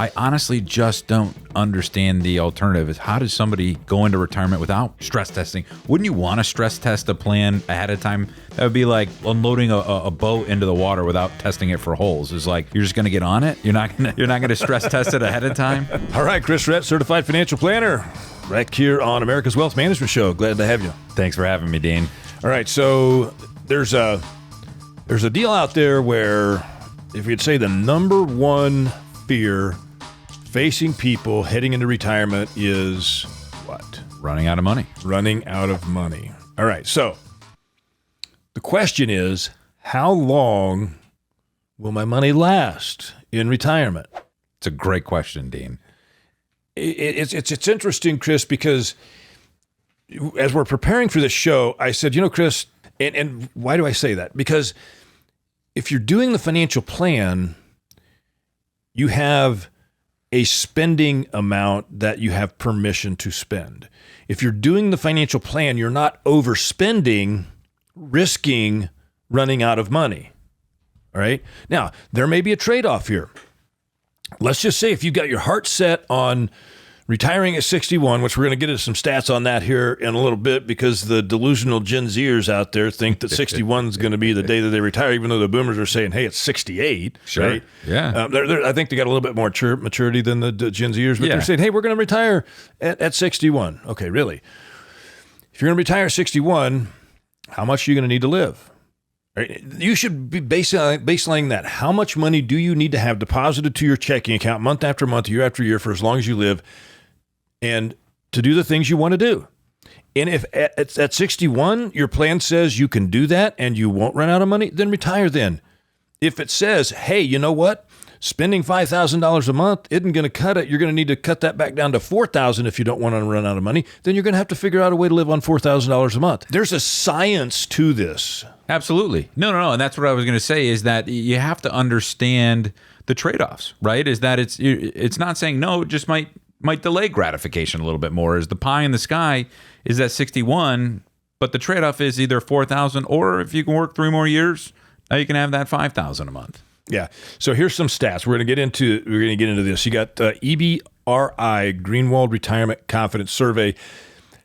I honestly just don't understand the alternative. Is how does somebody go into retirement without stress testing? Wouldn't you want to stress test a plan ahead of time? That would be like unloading a boat into the water without testing it for holes. It's like you're just going to get on it. You're not going to stress test it ahead of time. All right, Chris Rett, certified financial planner, right here on America's Wealth Management Show. Glad to have you. Thanks for having me, Dean. All right, so there's a deal out there where if you'd say the number one fear facing people heading into retirement is what? Running out of money. Running out of money. All right, so the question is, how long will my money last in retirement? It's a great question, Dean. It's interesting, Chris, because as we're preparing for this show, I said, Chris, and why do I say that? Because if you're doing the financial plan, you have a spending amount that you have permission to spend. If you're doing the financial plan, you're not overspending, risking running out of money. All right. Now, there may be a trade-off here. Let's just say if you got your heart set on retiring at 61, which we're going to get into some stats on that here in a little bit, because the delusional Gen Zers out there think that 61 is going to be the day that they retire, even though the boomers are saying, hey, it's 68. Sure. Right? Yeah. I think they got a little bit more maturity than the Gen Zers, but they're saying, hey, we're going to retire at 61. Okay, really? If you're going to retire at 61, how much are you going to need to live? Right? You should be baselining that. How much money do you need to have deposited to your checking account month after month, year after year, for as long as you live, and to do the things you want to do? And if at 61, your plan says you can do that and you won't run out of money, then retire then. If it says, hey, you know what? Spending $5,000 a month isn't going to cut it. You're going to need to cut that back down to $4,000 if you don't want to run out of money. Then you're going to have to figure out a way to live on $4,000 a month. There's a science to this. Absolutely. No. And that's what I was going to say, is that you have to understand the trade-offs, right? Is that it's not saying no, it just might delay gratification a little bit more. Is the pie in the sky is at 61, but the trade-off is either 4,000, or if you can work 3 more years, now you can have that 5,000 a month. Yeah. So here's some stats. We're going to get into this. You got EBRI, Greenwald Retirement Confidence Survey,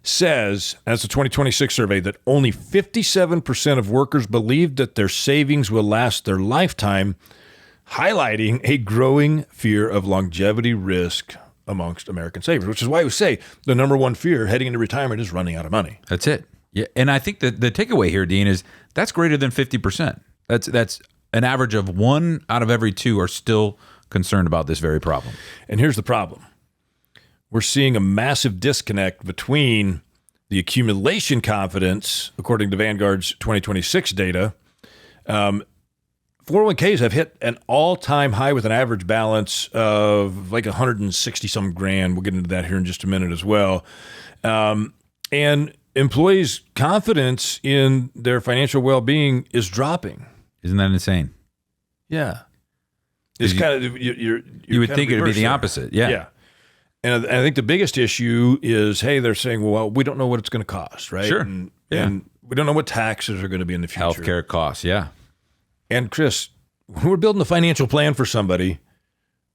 says, that's a 2026 survey, that only 57% of workers believe that their savings will last their lifetime, highlighting a growing fear of longevity risk amongst American savers, which is why we say the number one fear heading into retirement is running out of money. That's it. Yeah. And I think that the takeaway here, Dean, is that's greater than 50%. That's an average of 1 out of every 2 are still concerned about this very problem. And here's the problem. We're seeing a massive disconnect between the accumulation confidence, according to Vanguard's 2026 data. 401ks have hit an all-time high with an average balance of like 160 some grand. We'll get into that here in just a minute as well. And employees' confidence in their financial well-being is dropping. Isn't that insane? Yeah. It's kind of you would think it would be the opposite. Yeah. Yeah. And I think the biggest issue is, hey, they're saying, well, we don't know what it's going to cost, right? Sure. And we don't know what taxes are going to be in the future. Healthcare costs, yeah. And Chris, when we're building a financial plan for somebody,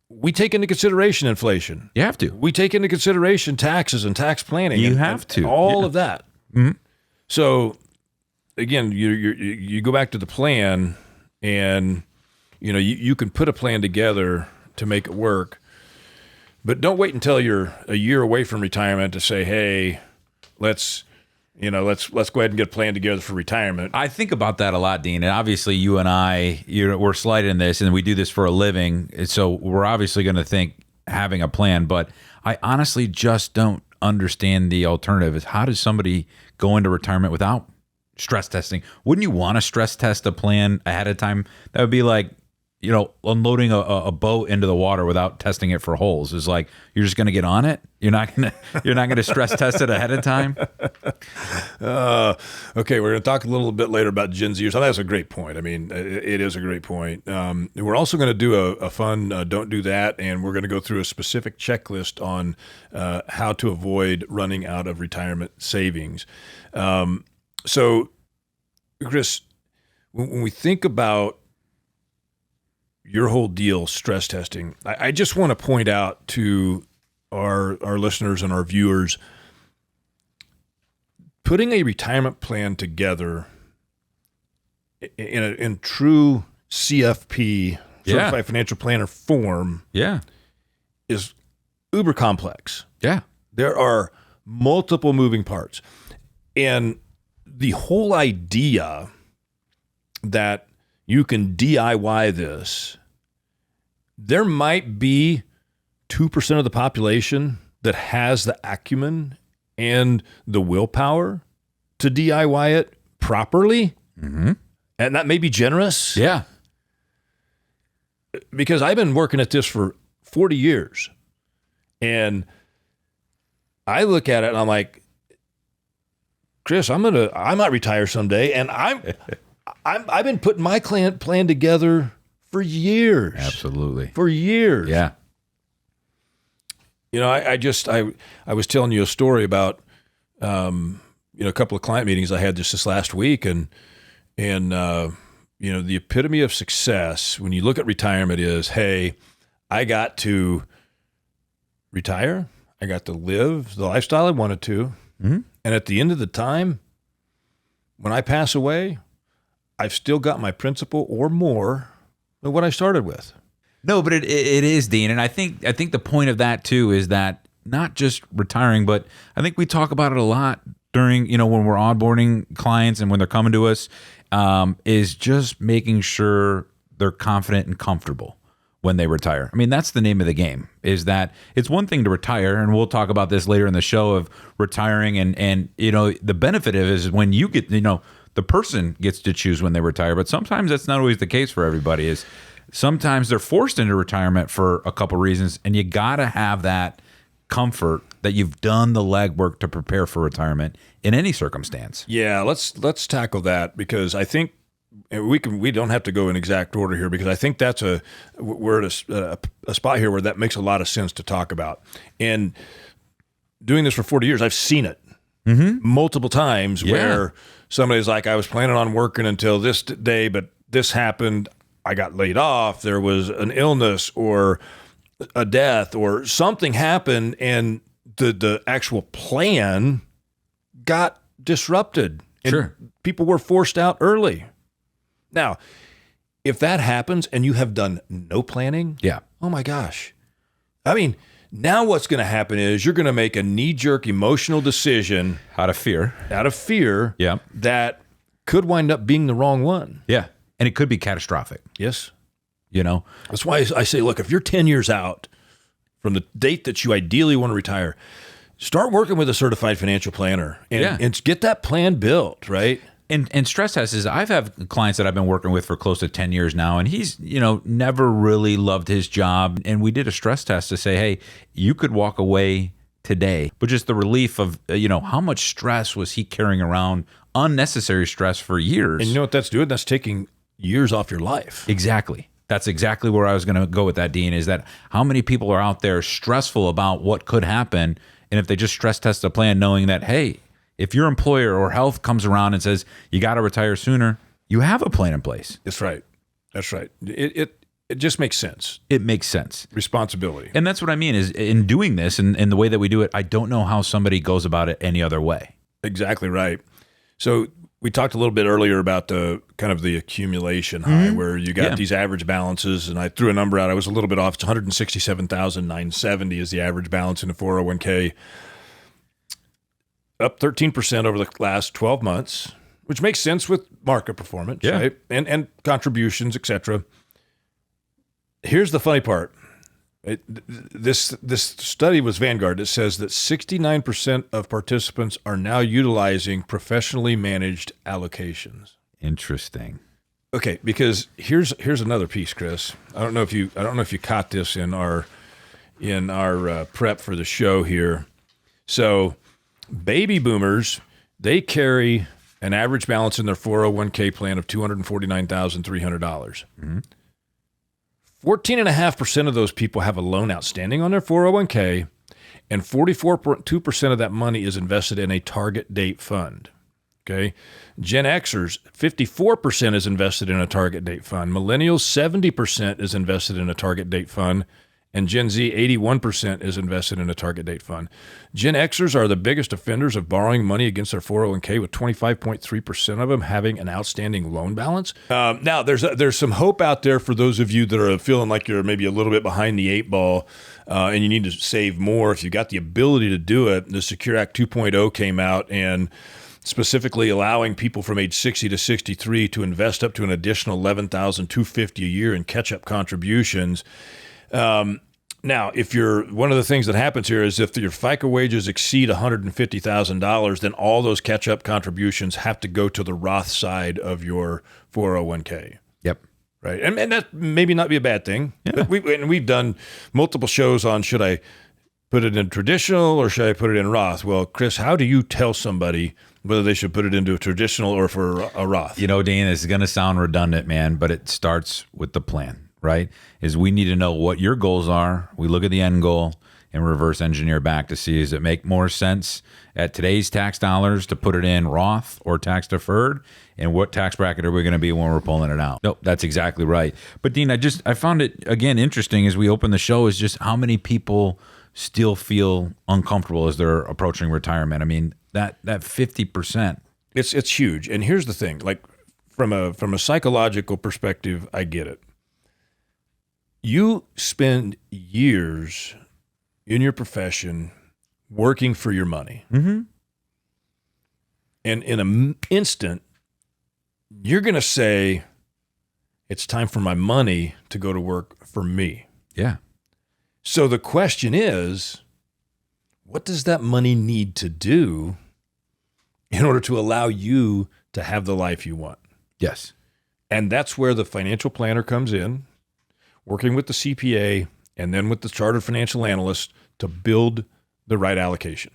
we take into consideration inflation. You have to. We take into consideration taxes and tax planning. You and, have to. All of that. Mm-hmm. So again, you go back to the plan, and you can put a plan together to make it work, but don't wait until you're a year away from retirement to say, hey, let's go ahead and get a plan together for retirement. I think about that a lot, Dean. And obviously you and I, we're slight in this, and we do this for a living. So we're obviously going to think having a plan, but I honestly just don't understand the alternative. Is how does somebody go into retirement without stress testing? Wouldn't you want to stress test a plan ahead of time? That would be like, unloading a boat into the water without testing it for holes. Is like you're just going to get on it. You're not going to stress test it ahead of time. Okay, we're going to talk a little bit later about Gen Zers. That's a great point. I mean, it is a great point. We're also going to do a fun don't do that, and we're going to go through a specific checklist on how to avoid running out of retirement savings. So, Chris, when we think about your whole deal, stress testing, I just want to point out to our listeners and our viewers, putting a retirement plan together in true CFP, certified financial planner form, is uber complex. Yeah. There are multiple moving parts. And the whole idea that you can DIY this, there might be 2% of the population that has the acumen and the willpower to DIY it properly. Mm-hmm. And that may be generous. Yeah. Because I've been working at this for 40 years. And I look at it and I'm like, Chris, I might retire someday. And I've been putting my plan together for years. Absolutely. For years. Yeah. You know, I was telling you a story about, a couple of client meetings I had just this last week, and the epitome of success when you look at retirement is, hey, I got to retire. I got to live the lifestyle I wanted to. Mm-hmm. And at the end of the time, when I pass away, I've still got my principal or more than what I started with. No, but it is, Dean. And I think the point of that too is that not just retiring, but I think we talk about it a lot during, when we're onboarding clients and when they're coming to us, is just making sure they're confident and comfortable when they retire. I mean, that's the name of the game, is that it's one thing to retire, and we'll talk about this later in the show of retiring, and the benefit of it is when you get, the person gets to choose when they retire, but sometimes that's not always the case for everybody. Is sometimes they're forced into retirement for a couple reasons, and you got to have that comfort that you've done the legwork to prepare for retirement in any circumstance. Yeah, let's tackle that, because I think we don't have to go in exact order here, because I think we're at a spot here where that makes a lot of sense to talk about. And doing this for 40 years, I've seen it multiple times where somebody's like, I was planning on working until this day, but this happened. I got laid off. There was an illness or a death or something happened, and the actual plan got disrupted. And people were forced out early. Now, if that happens and you have done no planning, oh my gosh. I mean, now what's going to happen is you're going to make a knee-jerk emotional decision out of fear that could wind up being the wrong one. Yeah. And it could be catastrophic. Yes. That's why I say, look, if you're 10 years out from the date that you ideally want to retire, start working with a certified financial planner and get that plan built, right? And stress tests is, I've had clients that I've been working with for close to 10 years now, and he's, never really loved his job. And we did a stress test to say, hey, you could walk away today, but just the relief of, how much stress was he carrying around, unnecessary stress for years. And you know what that's doing? That's taking years off your life. Exactly. That's exactly where I was going to go with that, Dean, is that how many people are out there stressful about what could happen. And if they just stress test a plan knowing that, hey, if your employer or health comes around and says you got to retire sooner, you have a plan in place. That's right. That's right. It just makes sense. It makes sense. Responsibility. And that's what I mean is, in doing this and the way that we do it, I don't know how somebody goes about it any other way. Exactly right. So we talked a little bit earlier about the kind of the accumulation high, where you got these average balances, and I threw a number out. I was a little bit off. It's $167,970 is the average balance in a 401k. Up 13% over the last 12 months, which makes sense with market performance, right? And contributions, et cetera. Here's the funny part. This study was Vanguard. It says that 69% of participants are now utilizing professionally managed allocations. Interesting. Okay, because here's another piece, Chris. I don't know if you caught this in our prep for the show here. So, baby boomers, they carry an average balance in their 401k plan of $249,300. 14.5% of those people have a loan outstanding on their 401k, and 44.2% of that money is invested in a target date fund. Okay. Gen Xers, 54% is invested in a target date fund. Millennials, 70% is invested in a target date fund. And Gen Z, 81% is invested in a target date fund. Gen Xers are the biggest offenders of borrowing money against their 401k, with 25.3% of them having an outstanding loan balance. Now, there's some hope out there for those of you that are feeling like you're maybe a little bit behind the eight ball and you need to save more. If you've got the ability to do it, the Secure Act 2.0 came out and specifically allowing people from age 60 to 63 to invest up to an additional $11,250 a year in catch-up contributions. Now, if one of the things that happens here is if your FICA wages exceed $150,000, then all those catch-up contributions have to go to the Roth side of your 401k. Yep. Right. And that maybe not be a bad thing. Yeah. But we've done multiple shows on, should I put it in traditional or should I put it in Roth? Well, Chris, how do you tell somebody whether they should put it into a traditional or for a Roth? You know, Dean, this is going to sound redundant, man, but it starts with the plan. Right? Is we need to know what your goals are. We look at the end goal and reverse engineer back to see, does it make more sense at today's tax dollars to put it in Roth or tax deferred? And what tax bracket are we going to be when we're pulling it out? Nope, that's exactly right. But Dean, I found it, again, interesting as we open the show is just how many people still feel uncomfortable as they're approaching retirement. I mean, that 50%. It's huge. And here's the thing, like from a psychological perspective, I get it. You spend years in your profession working for your money. Mm-hmm. And in an instant, you're going to say, it's time for my money to go to work for me. Yeah. So the question is, what does that money need to do in order to allow you to have the life you want? Yes. And that's where the financial planner comes in, working with the CPA and then with the chartered financial analyst to build the right allocation.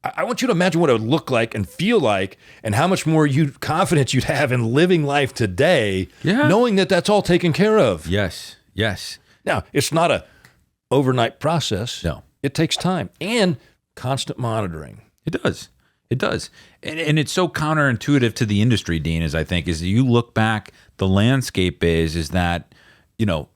I want you to imagine what it would look like and feel like and how much more confidence you'd have in living life today, knowing that that's all taken care of. Yes, yes. Now, it's not a overnight process. No. It takes time and constant monitoring. It does. It does. And it's so counterintuitive to the industry, Dean, as I think, is you look back, the landscape is that, you know,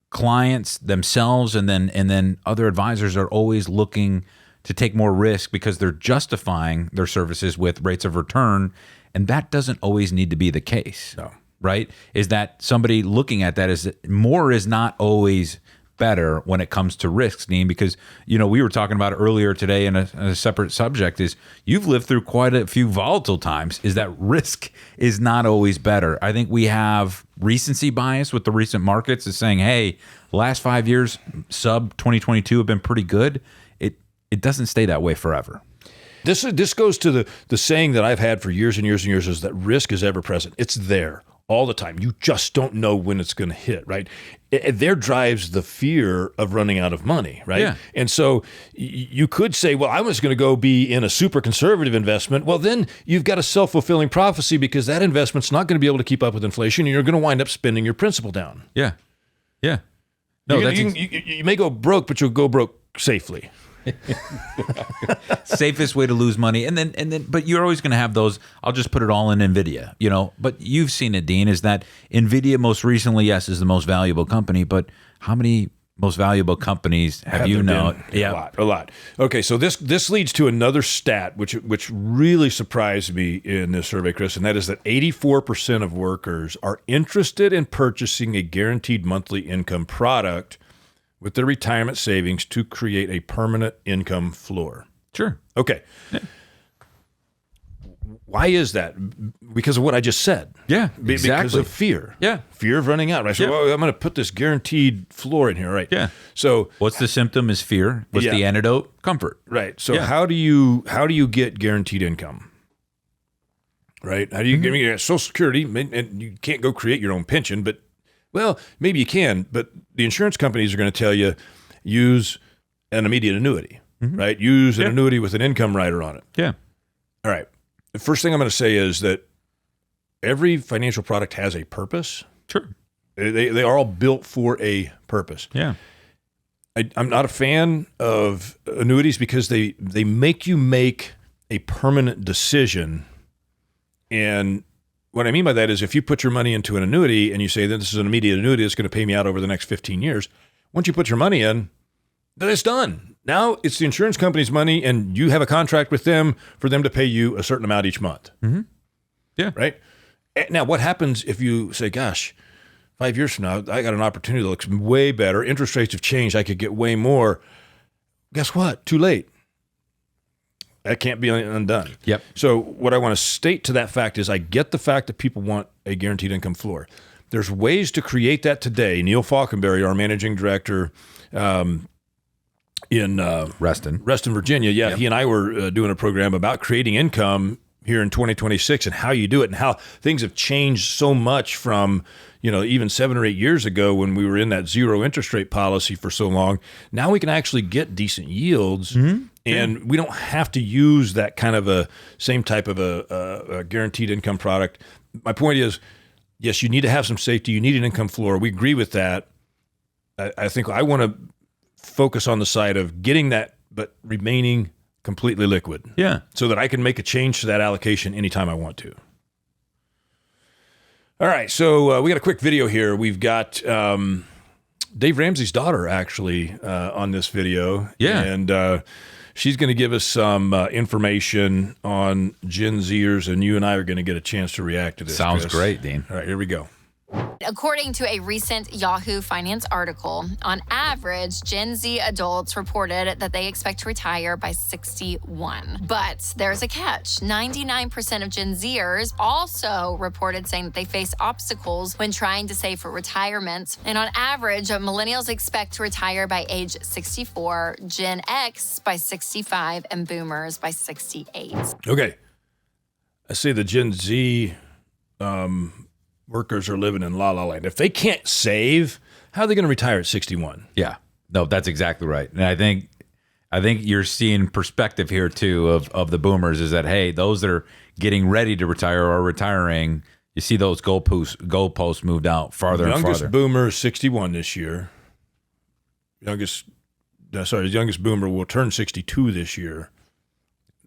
clients themselves and then other advisors are always looking to take more risk because they're justifying their services with rates of return. And that doesn't always need to be the case. No. Right? Is that somebody looking at that is that more is not always better when it comes to risks, Dean, because, you know, we were talking about it earlier today in a separate subject is you've lived through quite a few volatile times, is that risk is not always better. I think we have recency bias with the recent markets is saying, hey, last 5 years, sub 2022 have been pretty good. It doesn't stay that way forever. This goes to the saying that I've had for years and years and years is that risk is ever present. It's there all the time. You just don't know when it's going to hit, right? There drives the fear of running out of money, right? Yeah. And so you could say, well, I'm just going to go be in a super conservative investment. Well, then you've got a self-fulfilling prophecy because that investment's not going to be able to keep up with inflation and you're going to wind up spending your principal down. Yeah. Yeah. No, you may go broke, but you'll go broke safely. Safest way to lose money. And then but you're always going to have those, I'll just put it all in NVIDIA, you know, but you've seen it, Dean, is that NVIDIA most recently, yes, is the most valuable company, but how many most valuable companies have you known? Yeah, a lot. Okay, so this leads to another stat which really surprised me in this survey, Chris, and that is that 84% of workers are interested in purchasing a guaranteed monthly income product with their retirement savings to create a permanent income floor. Sure. Okay. Yeah. Why is that? Because of what I just said. Yeah, exactly. Because of fear. Yeah. Fear of running out. Right? So well, I'm going to put this guaranteed floor in here, right? Yeah. So what's the symptom is fear. What's the antidote? Comfort. Right. So how do you get guaranteed income? Right? How do you get Social Security? And you can't go create your own pension, but well, maybe you can, but the insurance companies are going to tell you use an immediate annuity, right? Use an annuity with an income rider on it. Yeah. All right. The first thing I'm going to say is that every financial product has a purpose. Sure. They are all built for a purpose. Yeah. I'm not a fan of annuities because they make you make a permanent decision And what I mean by that is if you put your money into an annuity and you say that this is an immediate annuity that's going to pay me out over the next 15 years, once you put your money in, then it's done. Now it's the insurance company's money and you have a contract with them for them to pay you a certain amount each month. Mm-hmm. Yeah. Right? Now, what happens if you say, gosh, 5 years from now, I got an opportunity that looks way better. Interest rates have changed. I could get way more. Guess what? Too late. That can't be undone. Yep. So what I want to state to that fact is I get the fact that people want a guaranteed income floor. There's ways to create that today. Neil Falkenberry, our managing director in Reston, Virginia, Yep. he and I were doing a program about creating income here in 2026 and how you do it and how things have changed so much from, even 7 or 8 years ago when we were in that zero interest rate policy for so long. Now we can actually get decent yields. Mm-hmm. And we don't have to use that kind of a same type of a guaranteed income product. My point is, yes, you need to have some safety. You need an income floor. We agree with that. I think I want to focus on the side of getting that, but remaining completely liquid. Yeah. So that I can make a change to that allocation anytime I want to. All right. So we got a quick video here. We've got Dave Ramsey's daughter actually on this video. Yeah. And she's going to give us some information on Gen Zers, and you and I are going to get a chance to react to this. Sounds Chris. great, Dean. All right, here we go. According to a recent Yahoo Finance article, on average, Gen Z adults reported that they expect to retire by 61. But there's a catch. 99% of Gen Zers also reported saying that they face obstacles when trying to save for retirement. And on average, millennials expect to retire by age 64, Gen X by 65, and boomers by 68. Okay. I say the Gen Z workers are living in la la land. If they can't save, how are they going to retire at 61? Yeah, no, that's exactly right. And I think you're seeing perspective here too of the boomers is that, hey, those that are getting ready to retire or retiring, you see those goalposts moved out farther and farther. Youngest boomer is 61 this year. Youngest boomer will turn 62 this year.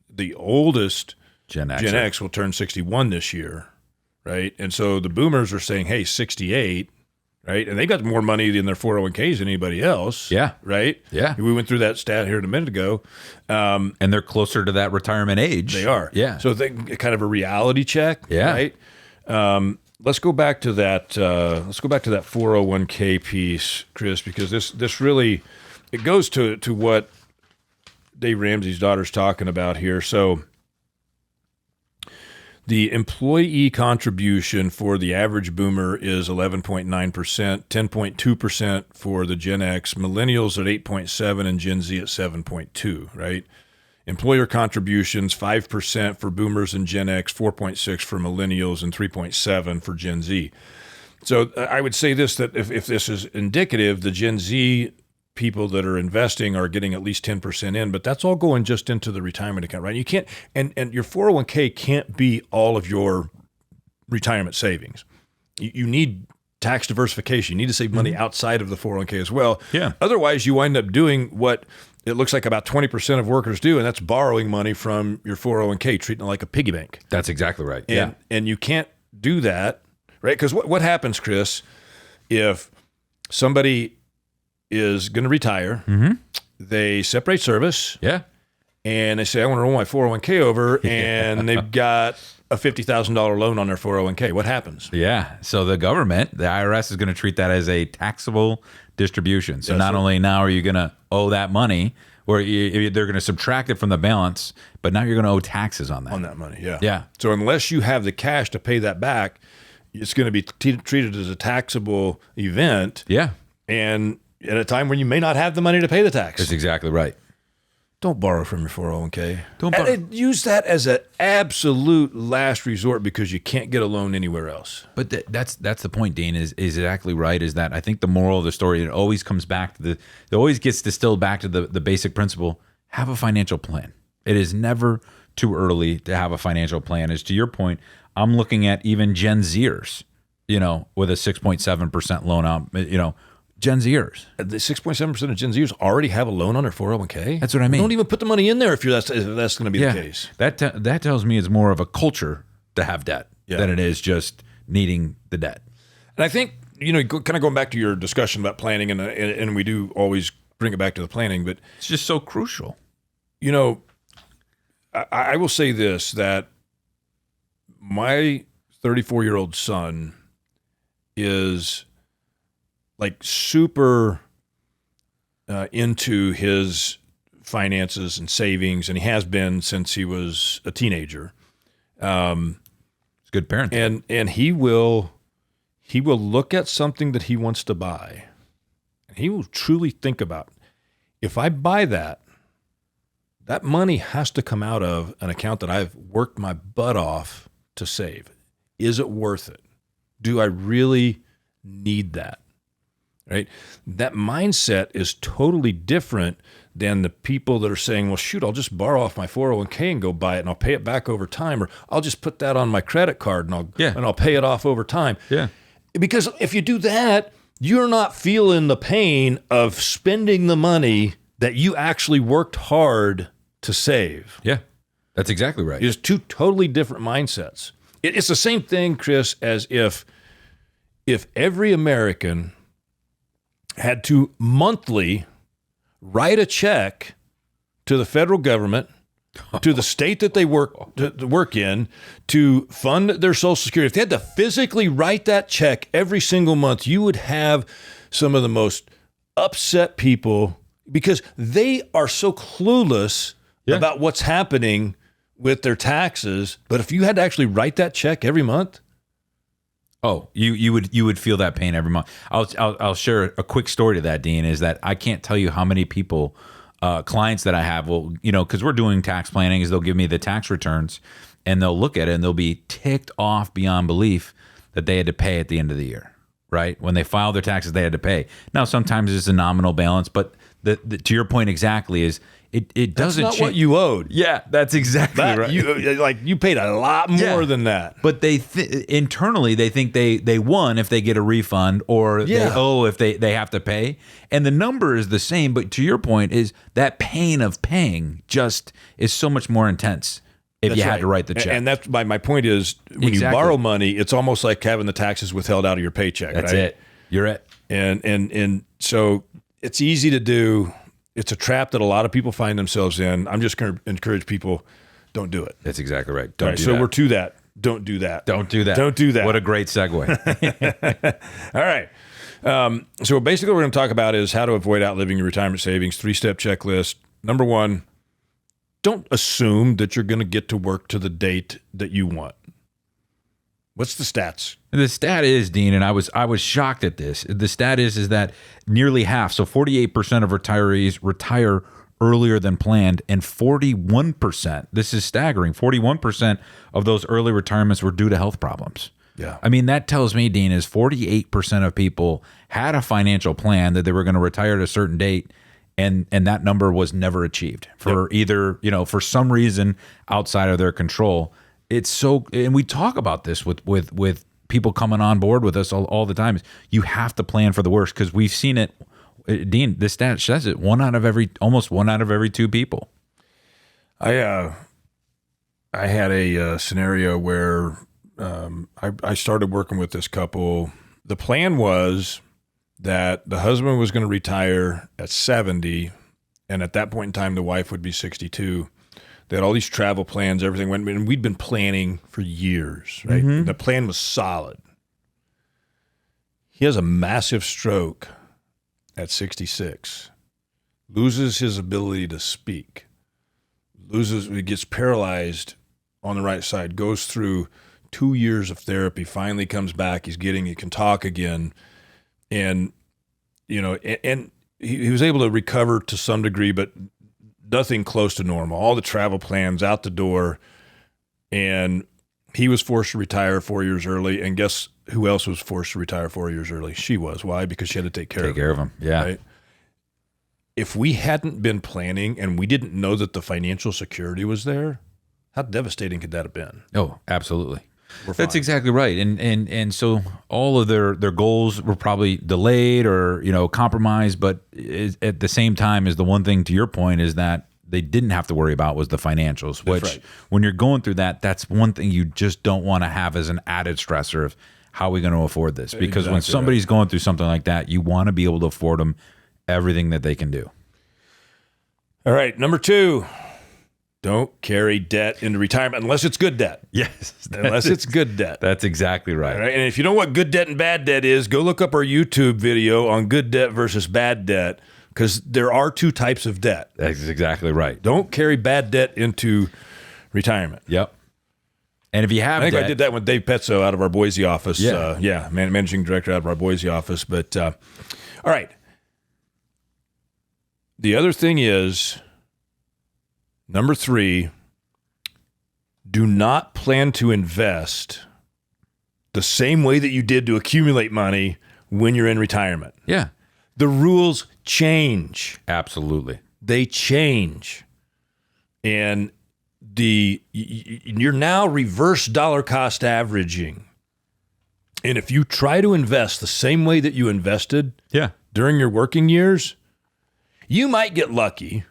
The oldest Gen X will turn 61 this year. Right. And so the boomers are saying, hey, 68, right? And they got more money in their 401ks than anybody else. Yeah. Right. Yeah. We went through that stat here a minute ago. And they're closer to that returement age. They are. Yeah. So kind of a reality check. Yeah. Right. Let's go back to that. 401k piece, Chris, because this really, it goes to what Dave Ramsey's daughter's talking about here. So the employee contribution for the average boomer is 11.9%, 10.2% for the Gen X, millennials at 8.7%, and Gen Z at 7.2%, right? Employer contributions, 5% for boomers and Gen X, 4.6% for millennials, and 3.7% for Gen Z. So I would say this, that if this is indicative, the Gen Z people that are investing are getting at least 10% in, but that's all going just into the retirement account, right? You can't, and your 401k can't be all of your retirement savings. You need tax diversification. You need to save money outside of the 401k as well. Yeah. Otherwise, you wind up doing what it looks like about 20% of workers do, and that's borrowing money from your 401k, treating it like a piggy bank. That's exactly right. And you can't do that, right? Because what happens, Chris, if somebody is going to retire, they separate service, and they say, I want to roll my 401k over, and they've got a $50,000 loan on their 401k. What happens? Yeah. So the government, the IRS, is going to treat that as a taxable distribution. So That's not only now are you going to owe that money, or they're going to subtract it from the balance, but now you're going to owe taxes on that. On that money, yeah. Yeah. So unless you have the cash to pay that back, it's going to be treated as a taxable event. Yeah. And at a time when you may not have the money to pay the tax. That's exactly right. Don't borrow from your 401k. Don't borrow. Use that as an absolute last resort because you can't get a loan anywhere else. But that's the point, Dean, is exactly right, is that I think the moral of the story, it always comes back to it always gets distilled back to the basic principle: have a financial plan. It is never too early to have a financial plan. As to your point, I'm looking at even Gen Zers, with a 6.7% loan out, Gen Zers. The 6.7% of Gen Zers already have a loan on their 401k? That's what I mean. Don't even put the money in there if that's going to be the case. That tells me it's more of a culture to have debt Yeah. than it is just needing the debt. And I think, kind of going back to your discussion about planning, and we do always bring it back to the planning, but, It's just so crucial. I will say this, that my 34-year-old son is like super into his finances and savings, and he has been since he was a teenager. It's good parenting. And he will look at something that he wants to buy, and he will truly think about, if I buy that money has to come out of an account that I've worked my butt off to save. Is it worth it? Do I really need that? Right? That mindset is totally different than the people that are saying, well, shoot, I'll just borrow off my 401k and go buy it, and I'll pay it back over time, or I'll just put that on my credit card and I'll pay it off over time. Yeah. Because if you do that, you're not feeling the pain of spending the money that you actually worked hard to save. Yeah. That's exactly right. It's two totally different mindsets. It's the same thing, Chris, as if every American had to monthly write a check to the federal government, to the state that they work in, to fund their Social Security. If they had to physically write that check every single month, you would have some of the most upset people, because they are so clueless about what's happening with their taxes. But if you had to actually write that check every month, oh, you would feel that pain every month. I'll share a quick story to that, Dean. Is that I can't tell you how many people, clients that I have will, because we're doing tax planning, is they'll give me the tax returns and they'll look at it and they'll be ticked off beyond belief that they had to pay at the end of the year, right? When they file their taxes, they had to pay. Now, sometimes it's a nominal balance, but to your point exactly is it doesn't that's not what you owed. Yeah, that's exactly right. You paid a lot more than that. But they internally they think they won if they get a refund, or they owe if they have to pay. And the number is the same, but to your point is that pain of paying just is so much more intense if That's you had right. to write the check. And that's my point is, when you borrow money, it's almost like having the taxes withheld out of your paycheck. That's right? it. You're it. And so it's easy to do. It's a trap that a lot of people find themselves in. I'm just going to encourage people, don't do it. That's exactly right. All Don't right, do so that. we're to that. Don't do that. Don't do that. Don't do that. What a great segue. All right. So basically what we're going to talk about is how to avoid outliving your retirement savings. 3-step checklist. Number 1, don't assume that you're going to get to work to the date that you want. What's the stats? The stat is, Dean, and I was shocked at this. The stat is that nearly half, so 48% of retirees retire earlier than planned, and 41%, this is staggering, 41% of those early retirements were due to health problems. Yeah. I mean, that tells me, Dean, is 48% of people had a financial plan that they were going to retire at a certain date, and that number was never achieved for either, for some reason outside of their control. It's so, and we talk about this with people coming on board with us all the time. You have to plan for the worst, because we've seen it. Dean, the stat says it: almost one out of every 2 people. I had a scenario where I started working with this couple. The plan was that the husband was going to retire at 70, and at that point in time, the wife would be 62. They had all these travel plans, everything went, and we'd been planning for years, right? Mm-hmm. The plan was solid. He has a massive stroke at 66, loses his ability to speak, he gets paralyzed on the right side, goes through 2 years of therapy, finally comes back, he can talk again. And, and he was able to recover to some degree, but nothing close to normal. All the travel plans out the door, and he was forced to retire 4 years early. And guess who else was forced to retire 4 years early? She was. Why? Because she had to take care of him. Yeah. Right? If we hadn't been planning and we didn't know that the financial security was there, how devastating could that have been? Oh, absolutely. That's exactly right. And so all of their goals were probably delayed or, compromised, but at the same time is the one thing, to your point, is that they didn't have to worry about was the financials, which right. when you're going through that, that's one thing you just don't want to have as an added stressor of how are we going to afford this? Because when somebody's going through something like that, you want to be able to afford them everything that they can do. All right. Number 2, don't carry debt into retirement unless it's good debt. Yes. Unless it's good debt. That's exactly right. All right. And if you know what good debt and bad debt is, go look up our YouTube video on good debt versus bad debt, because there are 2 types of debt. That's exactly right. Don't carry bad debt into retirement. Yep. And if you have I think debt, I did that with Dave Petzo out of our Boise office. Yeah. Managing director out of our Boise office. But all right. The other thing is, number 3, do not plan to invest the same way that you did to accumulate money when you're in retirement. Yeah. The rules change. Absolutely. They change. And you're now reverse dollar cost averaging. And if you try to invest the same way that you invested during your working years, you might get lucky.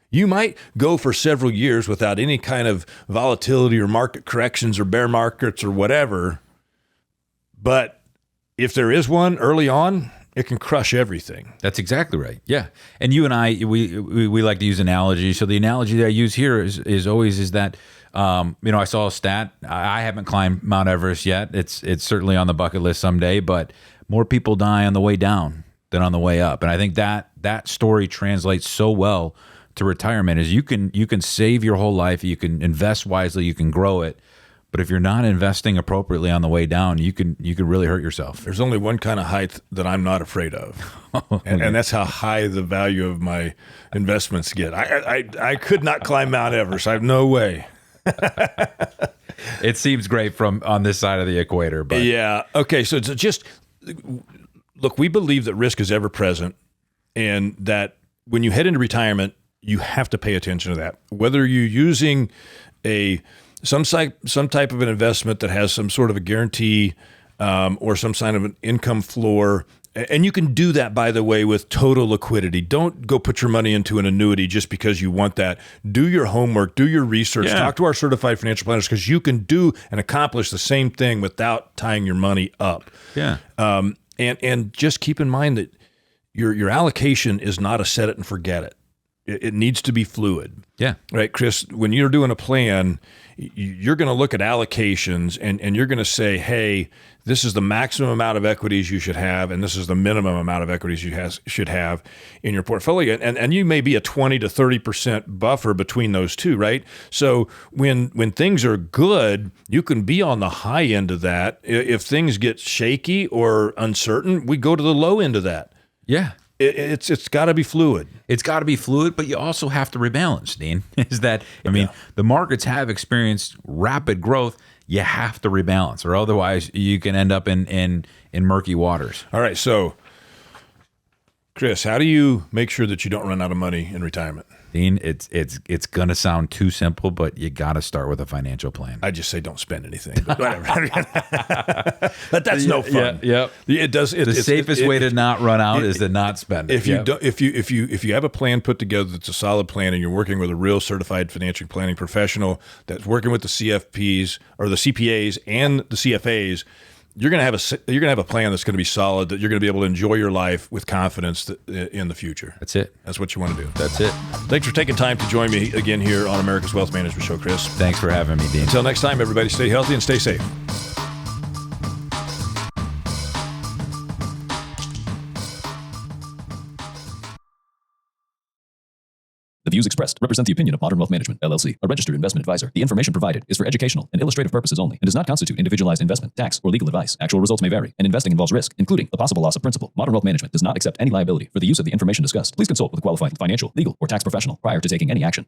You might go for several years without any kind of volatility or market corrections or bear markets or whatever. But if there is one early on, it can crush everything. That's exactly right. Yeah. And you and I, we like to use analogies. So the analogy that I use here is always that, I saw a stat. I haven't climbed Mount Everest yet. It's certainly on the bucket list someday, but more people die on the way down than on the way up. And I think that story translates so well to retirement. Is you can save your whole life, you can invest wisely, you can grow it, but if you're not investing appropriately on the way down, you can really hurt yourself. There's only one kind of height that I'm not afraid of, and that's how high the value of my investments get. I could not climb Mount Everest. I have no way. It seems great from on this side of the equator, but yeah. Okay, so it's just look. We believe that risk is ever present, and that when you head into retirement, you have to pay attention to that. Whether you're using some type of an investment that has some sort of a guarantee or some kind of an income floor. And you can do that, by the way, with total liquidity. Don't go put your money into an annuity just because you want that. Do your homework, do your research, talk to our certified financial planners, because you can do and accomplish the same thing without tying your money up. Yeah. And just keep in mind that your allocation is not a set it and forget it. It needs to be fluid. Yeah. Right, Chris, when you're doing a plan, you're going to look at allocations and you're going to say, hey, this is the maximum amount of equities you should have, and this is the minimum amount of equities you should have in your portfolio. And you may be a 20 to 30% buffer between those two, right? So when things are good, you can be on the high end of that. If things get shaky or uncertain, we go to the low end of that. Yeah. It's got to be fluid. It's got to be fluid, but you also have to rebalance, Dean. The markets have experienced rapid growth. You have to rebalance, or otherwise you can end up in murky waters. All right, so Chris, how do you make sure that you don't run out of money in retirement? Dean, it's going to sound too simple, but you got to start with a financial plan. I just say don't spend anything, but whatever. But that's no fun. Yeah. It does. The safest way to not run out is to not spend it. If you have a plan put together that's a solid plan, and you're working with a real certified financial planning professional that's working with the CFPs or the CPAs and the CFAs, you're going to have a plan that's going to be solid, that you're going to be able to enjoy your life with confidence in the future. That's it. That's what you want to do. That's it. Thanks for taking time to join me again here on America's Wealth Management Show, Chris. Thanks for having me, Dean. Until next time, everybody, stay healthy and stay safe. The views expressed represent the opinion of Modern Wealth Management, LLC, a registered investment advisor. The information provided is for educational and illustrative purposes only and does not constitute individualized investment, tax, or legal advice. Actual results may vary, and investing involves risk, including the possible loss of principal. Modern Wealth Management does not accept any liability for the use of the information discussed. Please consult with a qualified financial, legal, or tax professional prior to taking any action.